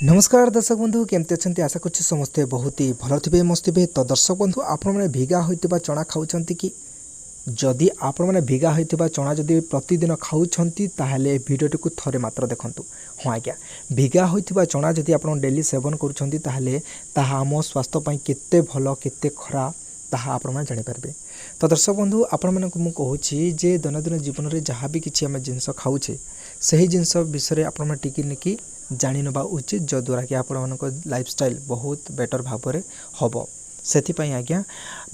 नमस्कार दर्शक बंधु केमती अच्छा आशा कर समस्ते बहुत ही भल थे मस्त थे। तो दर्शक बंधु आपण मैंने भिगा होता चना खाऊँ कि जदि आपण मैंने भिगा होता चना जदि प्रतिदिन खाऊँ ताहले भिडियोटी को थरे मात्र देखूँ। हाँ आज्ञा भिगा होता चना जदि आप डेली सेवन करुँम स्वास्थ्य केते भल केते खराब ताहा आपण मैंने जानीपारे। तो दर्शक बंधु आपण मानक मु कहूँ जे दैनंदिन जीवन में जहाँ भी किसी आम जिनस खाऊे से जिनस विषय आपण टिकी निकी जानी नवा उचित जद्वारा कि आपण लाइफस्टाइल बहुत बेटर भाव में हम से आज्ञा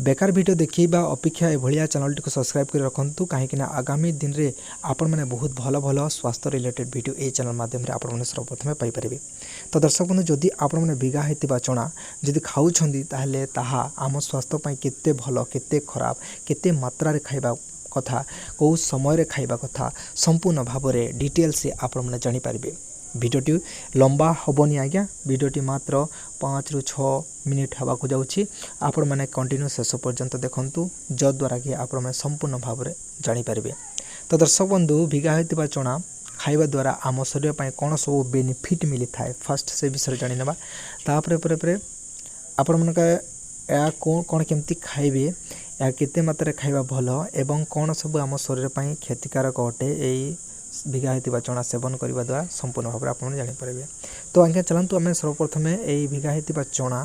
बेकार वीडियो देखा अपेक्षा एभलिया चैनल टी सब्सक्राइब कर रखु कहीं आगामी दिन में आपण मैंने बहुत भल भल स्वास्थ्य रिलेटेड वीडियो ये चैनल माध्यम आपने सर्वप्रथम पाइपर। तो दर्शक बंधु जदि आपण मैंने भिगा होता चना जदि खाऊँ ताहले ताहा आम स्वास्थ्य केते भल केते खराब केते मात्रा रे खाइबा कथा कौ समय खाइबा कथा संपूर्ण भाव में डिटेल से आपण मैंने जानीपारे। भिडियोटी लंबा हेनी आज्ञा भिडियोटी मात्र 5 ରୁ 6 मिनिट होगा जाऊँगी आपण मैंने कंटिन्यू शेष पर्यंत देखूँ जद्वारा कि आपण मैंने संपूर्ण भाव में जानीपारे। तो दर्शक बंधु भिगा होता चना खाइबा द्वारा आम शरीर पर कौन सब बेनिफिट मिली थाए फास्ट से विषय जानी नेबा। तापर आपण मन कौन केमती खाइबे या केते मात्रा खाइबा भल एवं कौन सब आम शरीर पर क्षतिकारक अटे यही भिगा होता चना सेवन करने द्वारा संपूर्ण भाव में आप जानीपारे। तो आज्ञा चलतु आम सर्वप्रथम यही भिगा होता चना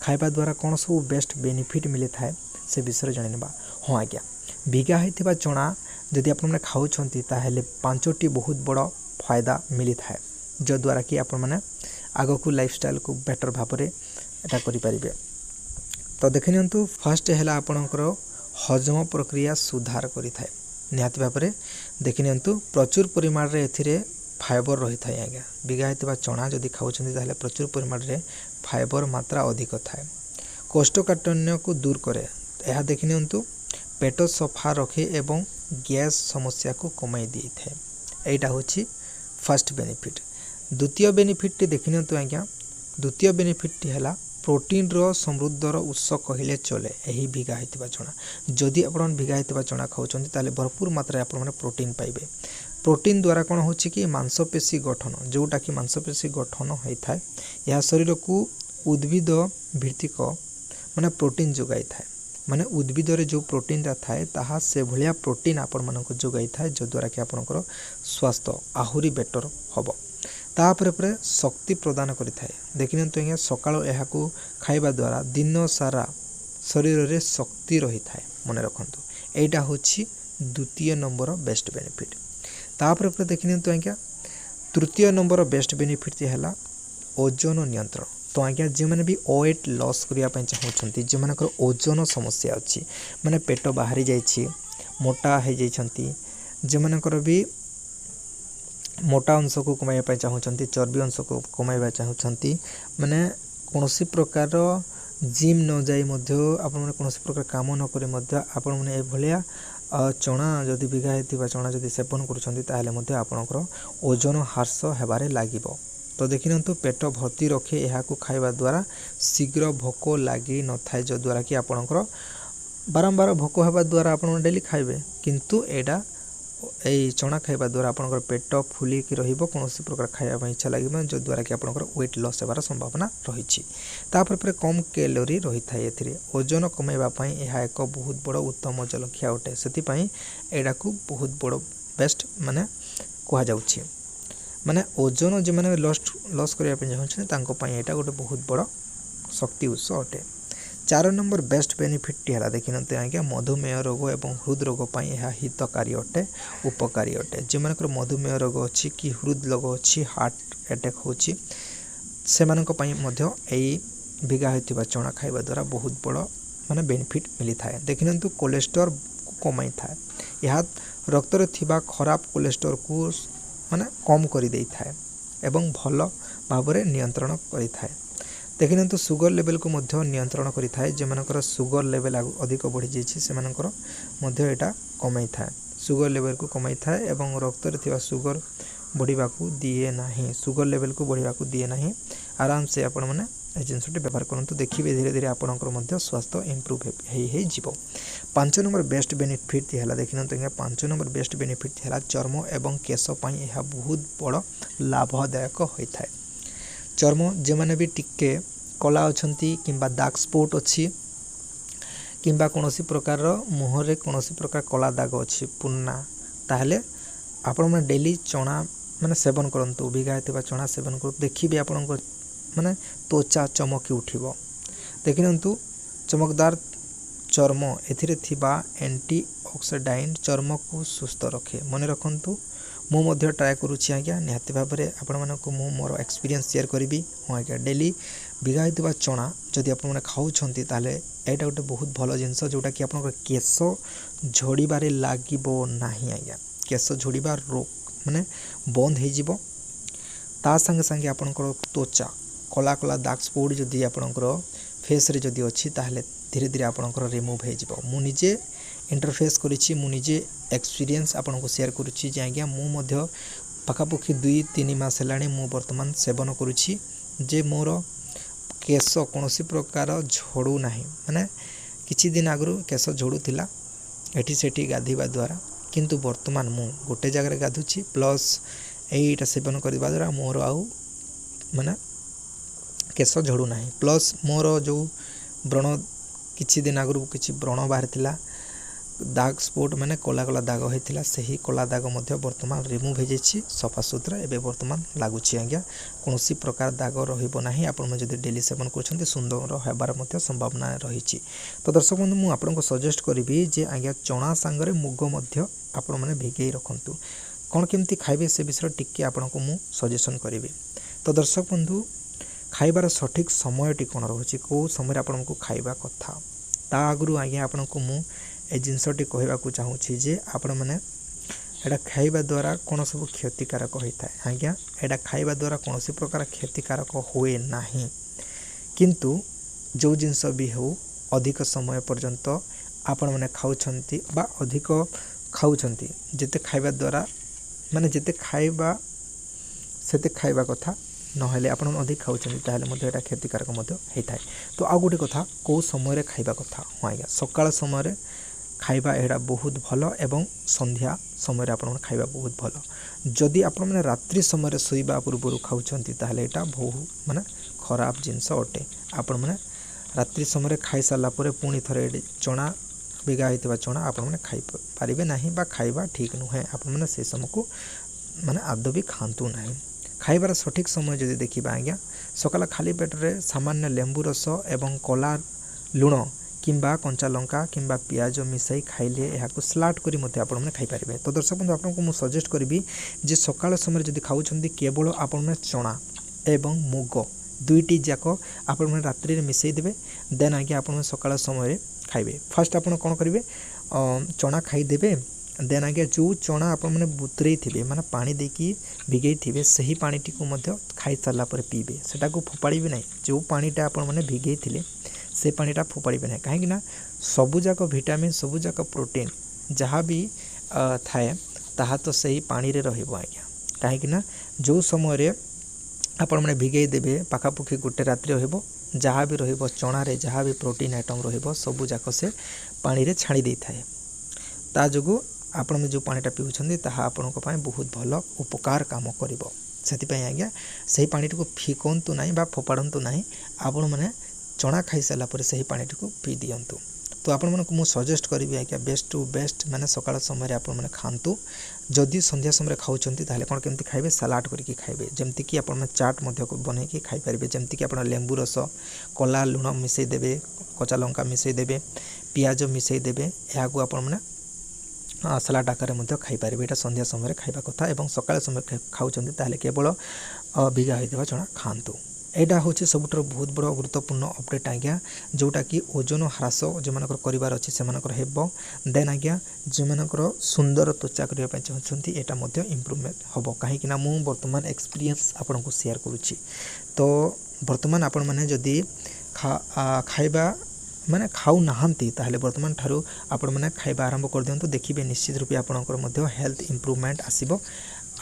खाइबा द्वारा कौन सब बेस्ट बेनिफिट मिली थाए से विषय जानी नेबा। हाँ आज्ञा भिगा होता चना जदि आप खाऊँ ताहले 5टी बहुत बड़ फायदा मिली थाए जद्वारा कि आपण मैंने आग को लाइफस्टाइल को बेटर भाव में एटा करें। तो देखि नियंतु फास्ट है आपणकर हजम प्रक्रिया सुधार करि थाए निहाती भाव में देखि नियंतु प्रचुर परिमाण रे एथिरे फाइबर रही थाए। आज्ञा भिगा होता चना जदि खाऊँ ताहले प्रचुर परिमाण रे फाइबर मात्रा अधिक थाए कोष्ठकाठिन्य को दूर करे यह देखि नियंतु पेट सफा रखे एवं गैस समस्या को कमाई दी थाए एटा होछि फर्स्ट बेनिफिट। द्वितीय बेनिफिट देखि नियंतु आज्ञा द्वितीय बेनिफिट है प्रोटीन रो समृद्धर उत्स कहले चले यही भिगा होता चना जदि आप भिगा होता चना खाऊँ ताले भरपूर मात्रा आप प्रोटीन पाइबे। प्रोटीन द्वारा कौन हो मांसपेशी गठन जोटा कि मांसपेशी गठन होता है यह शरीर को उद्भिद भित्तिक माने प्रोटीन जोगाई थाए माने उद्भिद रे जो प्रोटीन थाए ताहा से भलिया प्रोटीन आपण मानक जोगाई थाए जद्वारा कि आपणकर स्वास्थ्य आहुरी बेटर हम। तापर शक्ति प्रदान करि थाए देखि नियंतु आज्ञा सकाळ एहाकू खाइबा द्वारा दिन सारा शरीर रे शक्ति रही थाए मन रखंतु एटा होछि द्वितीय नंबर बेस्ट बेनिफिट। तापर देखि नियंतु आज्ञा तृतीय नंबर बेस्ट बेनिफिट है ओजन नियंत्रण। तो आज्ञा जो मैंने भी वेट लॉस करने चाहूँगी जो मान ओजन समस्या अच्छी माने पेट बाहरी जाइए मोटा हो जाती जो मानकर भी मोटा अंश को कमाइबा चाहूँगी चर्बी अंश को कमाइबा चाहूँगी माने कौन प्रकार जिम न जाई आपण कौन प्रकार काम न करी आपण मैंने भाया चना जदि भिगा होता चना जदि सेवन करूँ ओजन ह्रास होबार लगे। तो देखि नियंतु पेट भर्ती रखे यह खाइबा द्वारा शीघ्र भोक लगी न थाए जद्वारा कि आपणकर बारंबार भोक होगा द्वारा आप डेली खाइबे किंतु एटा यही चना खाइबा द्वारा आपणकर पेट फुलिकी रहिबो कौन प्रकार खाइबा इच्छा लगे जद्वारा कि आपणकर वेट लॉस होबार संभावना रही। तापर कम कैलोरी रही थाए एथिरे ओजन कमाइबा पई यह एक बहुत बड़ उत्तम जलखिया अटे से एटा को बहुत बड़ बेस्ट माने कहा जाउछि माने ओजन जो मैंने लॉस करने चाहूँ यहाँ गोटे बहुत बड़ शक्ति उत्स अटे। 4 नंबर बेस्ट बेनिफिट है देखि नते आज्ञा मधुमेह रोग एवं हृद रोग यह हितकारी अटे उपकारी अटे जो मानकर मधुमेह रोग अच्छी कि हृद रोग अच्छी हार्ट अटैक होची से यही भिगा होता चना खाइबा द्वारा बहुत बड़ माने बेनिफिट मिली थाए। देखि नंतु कोलेस्ट्रॉल को कमाई थाए यह रक्त रे थिबा खराब कोलेस्ट्रॉल को माने कम कर दे थाए एवं भल भाव में नियंत्रण करि थाए। देखि नियंतु सुगर लेवल को मध्य नियंत्रण करि थाए जे मानकर सुगर लेवल अधिक बढ़ी जाइछि से मानकर मध्य एटा कमाई थाए सुगर लेवल को कमाई थाए एवं रक्त रे थिबा सुगर बढ़िबा को दिए नाही सुगर लेवल को बढ़िबा को दिए नाही आराम से आपण माने ए जिनसटी व्यवहार करंतु देखिबे धीरे धीरे आपणकर मध्य स्वास्थ्य इंप्रूव हे जीवो। 5 नंबर बेस्ट बेनिफिट है देखिनंतु 5 नंबर बेस्ट बेनिफिट है चर्म एवं केश पई यह बहुत बड़ लाभदायक होता है। चर्म जो मैंने भी टिके कला अच्छी किंबा दाग स्पॉट अच्छी किंबा कौन प्रकार मुहर कौन प्रकार कला दाग अच्छी पुन्ना ताहले आपण मैंने डेली चना माने सेवन करंतु भिगा होता चना सेवन कर देखिए आपण माने त्वचा चमकी उठिबो देखिनंतु चमकदार चर्म एथिरे थिबा एंटी ऑक्सीडाइंट चर्म को सुस्थ रखे मन रखंतु मु मध्य ट्राए करुच्ची आज्ञा निहाती भाव में आपण मानक मु मोर एक्सपीरियंस शेयर करी हाँ आज्ञा डेली भिगा होता चना जदि आप खाऊँच ताले एटा गोटे बहुत भल जिनस जोटा कि आप केश झड़बारे लगे ना आज्ञा केश झड़वा रोग माने बंद हो ता संगे संगे आपणकर त्वचा कला कला दाग स्पॉट जदि आपणकर फेस रे जदि अच्छी ताहले धीरे धीरे आपणकर रिमूव हो मु निजे इंटरफेस करिछि मु निजे एक्सपीरियंस आपनको शेयर करुछि जे आज्ञा मु मध्य पाखापाखि 2-3 मास हेलाणी मु वर्तमान सेवन करुछि जे मोर केश कौनसी प्रकार झड़ू नाही माने किछि दिन आगु केश झड़ूला एठी सेठी गाधीबा द्वारा किंतु वर्तमान मु गोटे जगह गाधुछि प्लस एटा सेवन करबा द्वारा मोर आउ माने केश झड़ू नाही प्लस मोर जो व्रण किछि दिन आगु किछि व्रण बाहर थिला दाग स्पॉट माने कला कला दाग होता से कला दाग वर्तमान रिमूव हो जाइए सफा सुतरा एवं वर्तमान लगुच आज्ञा कौन प्रकार दाग रही आपड़ जब डेली सेवन कर सुंदर होबार संभावना रही तो दर्शक बंधु मुझे आपको सजेस्ट करी जे आज्ञा चना सांगरे मुग आपण मैंने भिगई रखु कौन केमती खाइबे से विषय टिके आपको मु सजेशन करी तो दर्शक बंधु खाइबार सठिक समयटी कौन रोचे कौ समय आपको खाइबा कथा ता आगु आज्ञा आपको मु ए जिनसटी कहवाक चाहूँगी जे आपण मैंने एटा खाइबा द्वारा कौन सब क्षतिकारक होता है आज्ञा एटा खाइबा द्वारा कौन प्रकार क्षतिकारक हुए ना किंतु जो जिनस भी हो अधिक समय पर्यंत आपण मैंने खाऊँच बा अधिक खाऊँच जिते खाइबा द्वारा माने जिते खाइबा सेते खाइबा कथा नहले आपण अधिक खाऊँच एटा क्षतिकारक होता है तो आ गोटे कथा कौ समय खाइबा कथा हाँ आज्ञा सकाळ समय खाइबा एटा बहुत भल एवं संध्या समय आपण खाइबा बहुत भल जदि आपण मैंने रात्रि समय शोइबा पूर्व खाऊँच ताहले एटा बहुत माने खराब जिनस अटे आपण मैंने रात्रि समय खाई सारा पर पुणी थरे चना भिगा होता चना आपण मैंने खाई पारिबे नहीं बा खाइबा ठीक नुहे आपण मैंने से समय को माने आदौ भी खातु ना खाइबार सठिक समय जदि देखिबा आज्ञा सकाल खाली पेटरे सामान्य लेंबू रस एवं कला लुण किंबा कंचा लंका किंबा पियाज मिसाई खाइले यहाँ स्लाट करी मते आपण मैंने खाई पारिबे तो दर्शक बंधु आपको मु सजेस्ट करी जे सकाळ समय जदि खाऊँच केवल आपण मैंने चना एवं मुग दुईटी जाक आपण मैंने रात्रि में मिसई देबे देन आज्ञा आपण सकाळ समय खाइबे फास्ट आपण कौन करेंगे चना खाईदेवे देन आज्ञा जो चना आपण मैंने बुतरई थे माने पानी देकी भिगई थे सही पानी टी खाई सारा पर पीबे सेटा को फोपाड़ी ना जो पानीटा आपण मैंने भिगई थे से पानीटा फोपाड़ी ना कहीं सबुजाक भिटामिन सबुजाक प्रोटीन जहाँ भी थाए ताहा तो सही पानी रे रहिबो आज्ञा कहीं जो समय आपण मैंने भिगई देबे पाखापाखि गोटे रात्रि रहिबो जहाँ भी रहिबो चना रे जहाँ भी प्रोटीन आइटम रहिबो सबुजाक से पानी रे छाड़ी दे थाए ता जोगु आपण जो पानीटा पिउछन्ती ताहा आपणक पय बहुत भल उपकार काम करिवो सेतिपय आज्ञा सही पानी को फिकंतु नहीं बा फोपाड़ंतु नहीं आपण माने चना खाई सारा पर सही पानी को पी दियंतु तो आपण मानक मु सजेस्ट करी आज्ञा बेस्ट टू बेस्ट माने सकाळ समय आपण माने खांतु जदि संध्या समय खाऊँच ताहले कोन केमती खाइबे सलाड करके खाइबे जेमती कि आपण चाट मध्य बनै कि खाई पारिबे जेमती कि आपण लेंबू रस कला लुण मिसई देबे कच्चा लंका मिसई देबे पियाज मिसई देबे या को आपण माने सलाड आकार में खाई पारिबे एटा संध्या समय खाइबा कथा एवं सकाळ समय खाऊँच ताहले केवल भिगा होइतबा चना खांतु एटा होचे सबुठर बहुत बड़ गुरुत्वपूर्ण अपडेट आज्ञा जोटा कि ओजन ह्रास जो मानकर करिवार अछि से मानकर हेबो देन आज्ञा जो मानकर सुंदर त्वचा करिया पय चाहछन्ती एटा मध्ये इंप्रूवमेंट हबो काहे कि ना मु वर्तमान एक्सपीरियंस आपन को शेयर करूची तो वर्तमान आपण माने जदी खाइबा माने खाऊ नाहंती ताहले वर्तमान ठारू आपण माने खाइबा आरंभ कर दियंतु देखिबे निश्चित रूपे आपनकर मध्ये हेल्थ इंप्रूवमेंट आसीबो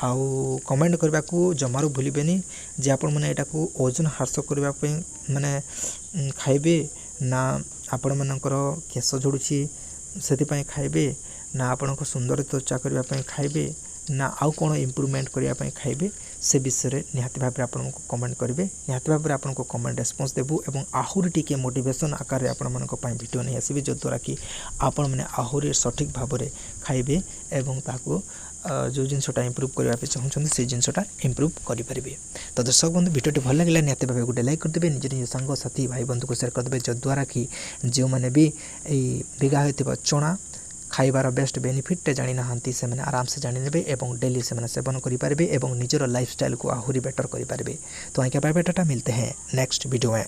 आउ कमेंट करबा को जमारू भूलिबेनी जे आपण माने एटा को ओजन ह्रास करबा पय माने खाइबे ना आपण मानकर केश झड़ुची सेति पय खाइबे ना आपण को सुंदर त्वचा करबा पय खाइबे ना आउ कौन इम्प्रूवमेंट करने खाइबे से विषय में निहाती भाव आपको कमेंट करेंगे। निहाती भाव आपको कमेंट रेस्पॉन्स देबू एवं आहुरी टिके मोटिवेशन आकार में आपण मानक वीडियो नहीं आसबे जद्वारा कि आपण मैंने आहुरी सठिक भाव में खाइबे एवं ताकू जो जिनसटा इम्प्रूव करने चाहते से जिनसटा इम्प्रूव करेंगे। तो दर्शक बंधु वीडियो भल लगे निहाती भाव गोटे लाइक करदे निज निज सांग साथी भाई बंधु को शेयर करदे जद्वारा कि जो मैंने भी भिगा होता चना खाइबार बेस्ट बेनिफिट जानी ना से मैंने आराम से जानी नेबे एवं डेली से मैंने सेवन करेंगे एवं निजर लाइफस्टाइल को आहुरी बेटर करेंगे। तो आज्ञा बाय बाय टाटा, मिलते हैं नेक्स्ट वीडियो में।